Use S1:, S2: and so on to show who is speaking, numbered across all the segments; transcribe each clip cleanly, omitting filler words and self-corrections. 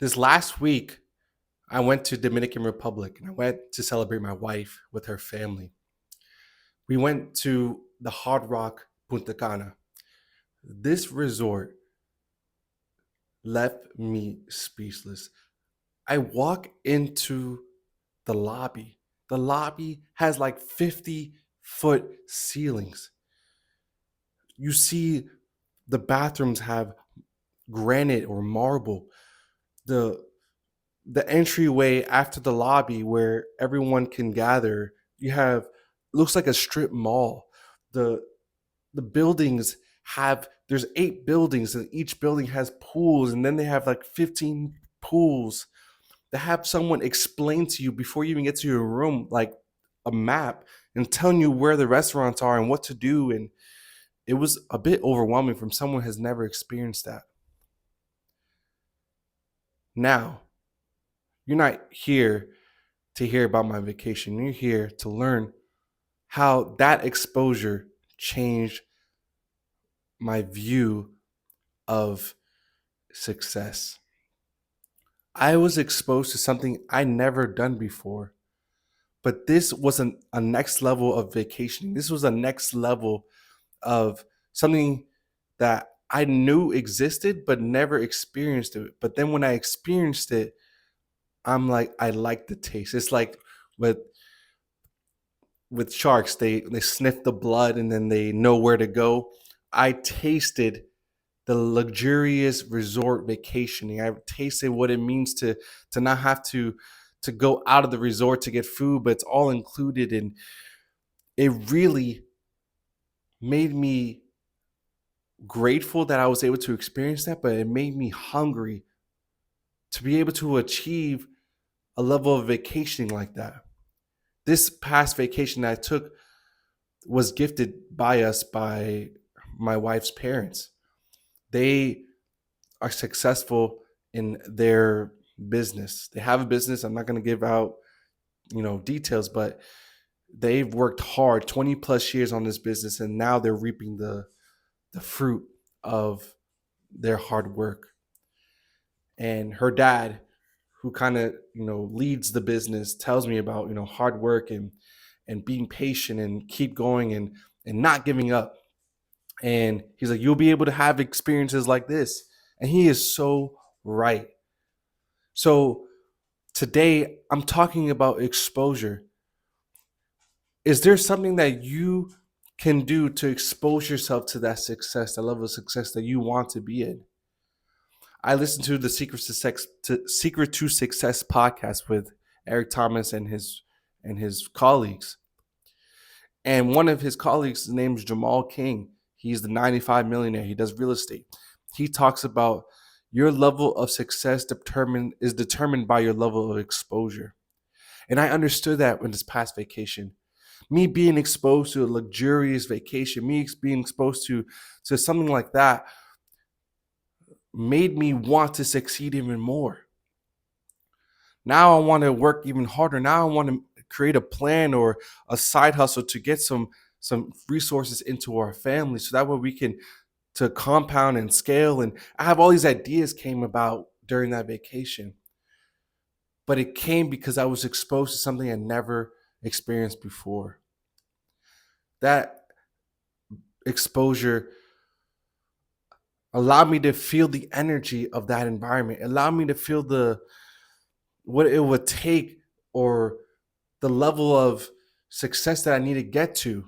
S1: This last week, I went to Dominican Republic and I went to celebrate my wife with her family. We went to the Hard Rock Punta Cana. This resort left me speechless. I walk into the lobby. The lobby has like 50-foot ceilings. You see the bathrooms have granite or marble. The the entryway after the lobby where everyone can gather, you have looks like a strip mall. The the buildings have there's 8 buildings and each building has pools, and then they have like 15 pools. They have someone explain to you before you even get to your room, like a map, and telling you where the restaurants are and what to do. And it was a bit overwhelming from someone who has never experienced that. Now, you're not here to hear about my vacation. You're here to learn how that exposure changed my view of success. I was exposed to something I never done before, but this was a next level of vacationing. This was a next level of something that I knew existed but never experienced it. But then when I experienced it, I'm like, I like the taste. It's like with sharks, they sniff the blood and then they know where to go. I tasted the luxurious resort vacationing. I tasted what it means to not have to go out of the resort to get food, but it's all included. And it really made me grateful that I was able to experience that, but it made me hungry to be able to achieve a level of vacationing like that. This past vacation that I took was gifted by us by my wife's parents. They are successful in their business. They have a business. I'm not going to give out, details, but they've worked hard 20 plus years on this business, and now they're reaping the fruit of their hard work. And her dad, who kind of, leads the business, tells me about, hard work and being patient and keep going and not giving up. And he's like, you'll be able to have experiences like this. And he is so right. So today I'm talking about exposure. Is there something that you can do to expose yourself to that success, that level of success that you want to be in? I listened to the Secret to Success podcast with Eric Thomas and his colleagues. And one of his colleagues, his name's Jamal King. He's the 95 millionaire. He does real estate. He talks about your level of success is determined by your level of exposure. And I understood that in this past vacation. Me being exposed to a luxurious vacation, me being exposed to something like that made me want to succeed even more. Now I want to work even harder. Now I want to create a plan or a side hustle to get some resources into our family so that way we can to compound and scale. And I have all these ideas came about during that vacation. But it came because I was exposed to something I never experienced before. That exposure allowed me to feel the energy of that environment. It allowed me to feel the what it would take or the level of success that I need to get to.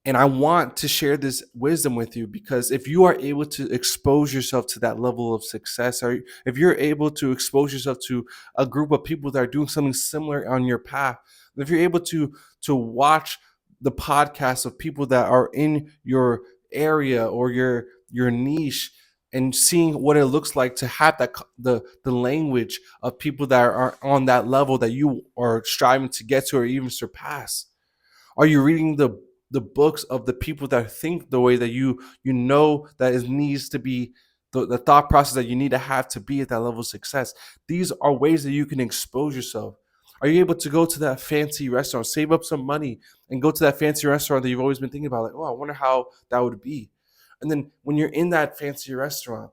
S1: And I want to share this wisdom with you because if you are able to expose yourself to that level of success, or if you're able to expose yourself to a group of people that are doing something similar on your path, if you're able to watch the podcasts of people that are in your area or your niche and seeing what it looks like to have the language of people that are on that level that you are striving to get to or even surpass. Are you reading the books of the people that think the way that you know that it needs to be the thought process that you need to have to be at that level of success? These are ways that you can expose yourself. Are you able to go to that fancy restaurant, save up some money, and go to that fancy restaurant that you've always been thinking about? Like, oh, I wonder how that would be. And then when you're in that fancy restaurant,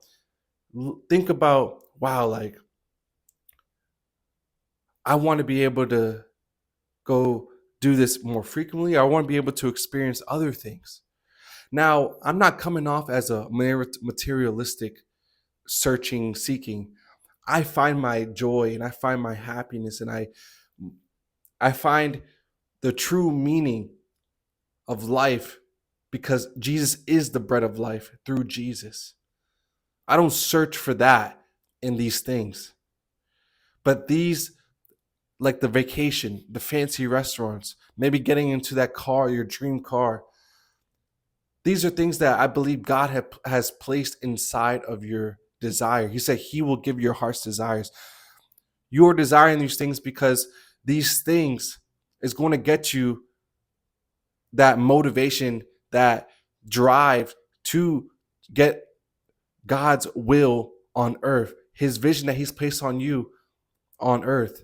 S1: Think about, wow, like I want to be able to go do this more frequently. I want to be able to experience other things. Now, I'm not coming off as a materialistic searching, seeking. I find my joy and I find my happiness and I find the true meaning of life because Jesus is the bread of life through Jesus. I don't search for that in these things. But these, like the vacation, the fancy restaurants, maybe getting into that car, your dream car, these are things that I believe God has placed inside of your desire. He said He will give your heart's desires. You're desiring these things because these things is going to get you that motivation, that drive to get God's will on earth, His vision that He's placed on you on earth.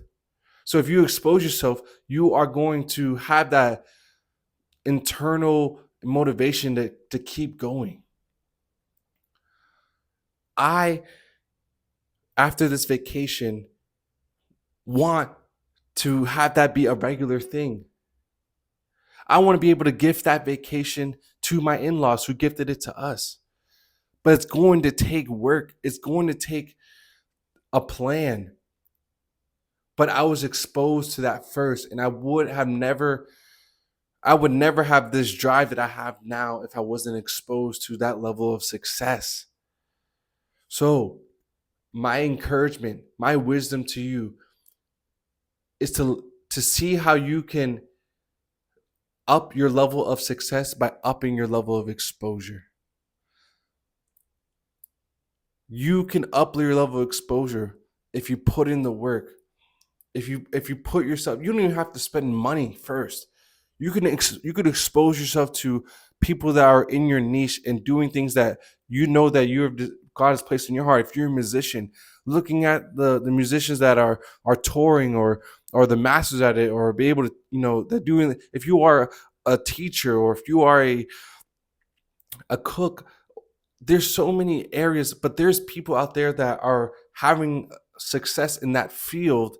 S1: So if you expose yourself, you are going to have that internal motivation to keep going. I, after this vacation, want to have that be a regular thing. I want to be able to gift that vacation to my in laws who gifted it to us. But it's going to take work, it's going to take a plan. But I was exposed to that first, and I would never have this drive that I have now if I wasn't exposed to that level of success. So, my encouragement, my wisdom to you is to see how you can up your level of success by upping your level of exposure. You can up your level of exposure if you put in the work. If you put yourself, you don't even have to spend money first. You could expose yourself to people that are in your niche and doing things that you know that God has placed in your heart. If you're a musician, looking at the musicians that are touring or the masters at it, or be able to, that doing. If you are a teacher, or if you are a cook, there's so many areas, but there's people out there that are having success in that field.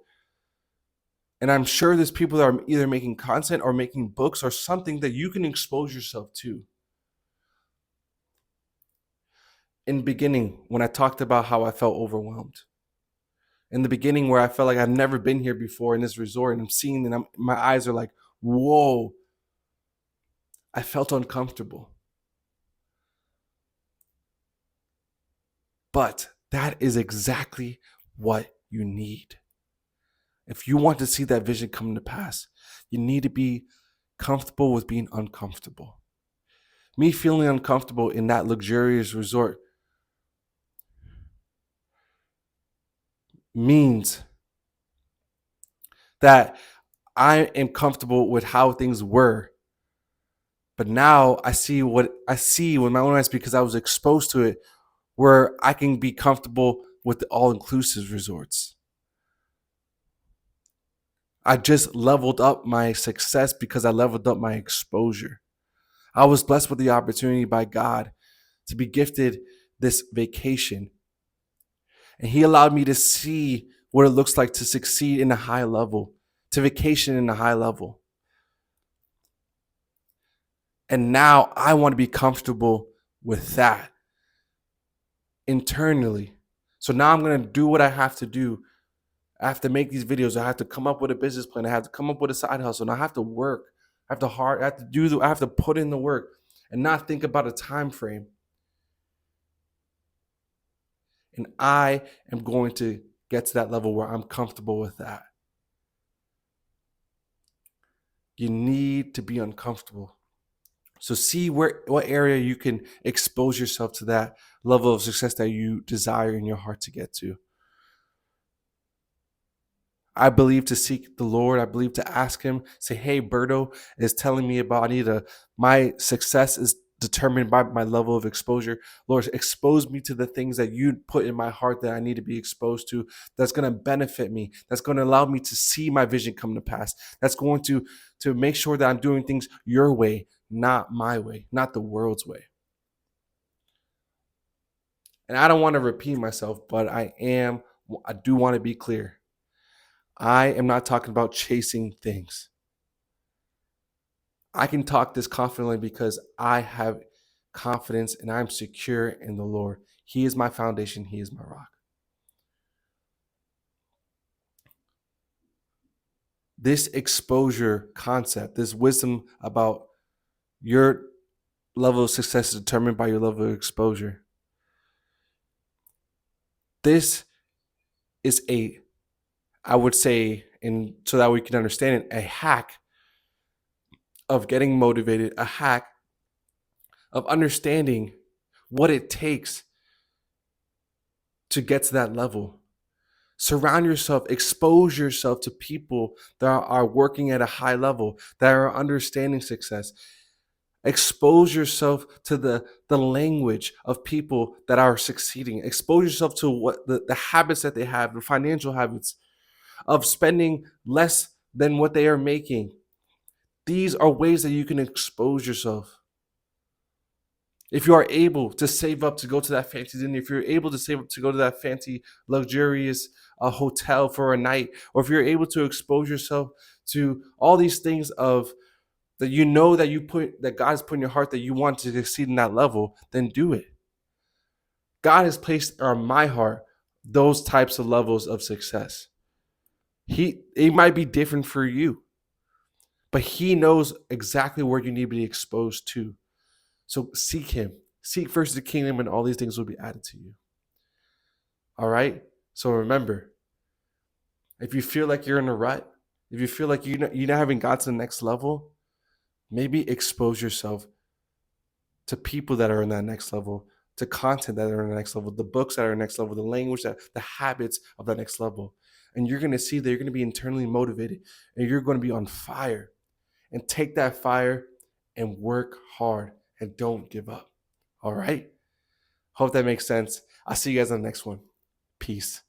S1: And I'm sure there's people that are either making content or making books or something that you can expose yourself to. In the beginning, when I talked about how I felt overwhelmed, in the beginning where I felt like I've never been here before in this resort, and I'm seeing, and my eyes are like, whoa, I felt uncomfortable. But that is exactly what you need. If you want to see that vision come to pass, you need to be comfortable with being uncomfortable. Me feeling uncomfortable in that luxurious resort means that I am comfortable with how things were. But now I see what I see with my own eyes because I was exposed to it, where I can be comfortable with the all-inclusive resorts. I just leveled up my success because I leveled up my exposure. I was blessed with the opportunity by God to be gifted this vacation. And He allowed me to see what it looks like to succeed in a high level, to vacation in a high level. And now I want to be comfortable with that internally. So now I'm going to do what I have to do. I have to make these videos. I have to come up with a business plan. I have to come up with a side hustle. And I have to work. I have to put in the work and not think about a time frame. And I am going to get to that level where I'm comfortable with that. You need to be uncomfortable. So see what area you can expose yourself to that level of success that you desire in your heart to get to. I believe to seek the Lord. I believe to ask Him, say, hey, Berto is telling me about my success is determined by my level of exposure. Lord, expose me to the things that you put in my heart that I need to be exposed to, that's going to benefit me, that's going to allow me to see my vision come to pass, that's going to make sure that I'm doing things your way, not my way, not the world's way. And I don't want to repeat myself, but I do want to be clear. I am not talking about chasing things. I can talk this confidently because I have confidence and I'm secure in the Lord. He is my foundation, He is my rock. This exposure concept, this wisdom about your level of success is determined by your level of exposure. This is I would say, and so that we can understand it, a hack of getting motivated, a hack of understanding what it takes to get to that level. Surround yourself, expose yourself to people that are working at a high level, that are understanding success. Expose yourself to the language of people that are succeeding. Expose yourself to what the habits that they have, the financial habits of spending less than what they are making. These are ways that you can expose yourself. If you are able to save up to go to that fancy dinner, if you're able to save up to go to that fancy, luxurious hotel for a night, or if you're able to expose yourself to all these things of that you know that God's put in your heart that you want to succeed in that level, then do it. God has placed on my heart those types of levels of success. It might be different for you, but He knows exactly where you need to be exposed to. So seek Him. Seek first the kingdom, and all these things will be added to you. All right? So remember, if you feel like you're in a rut, if you feel like you're not having got to the next level, maybe expose yourself to people that are in that next level, to content that are in the next level, the books that are in the next level, the language, the habits of that next level. And you're going to see that you're going to be internally motivated and you're going to be on fire. And take that fire and work hard and don't give up. All right? Hope that makes sense. I'll see you guys on the next one. Peace.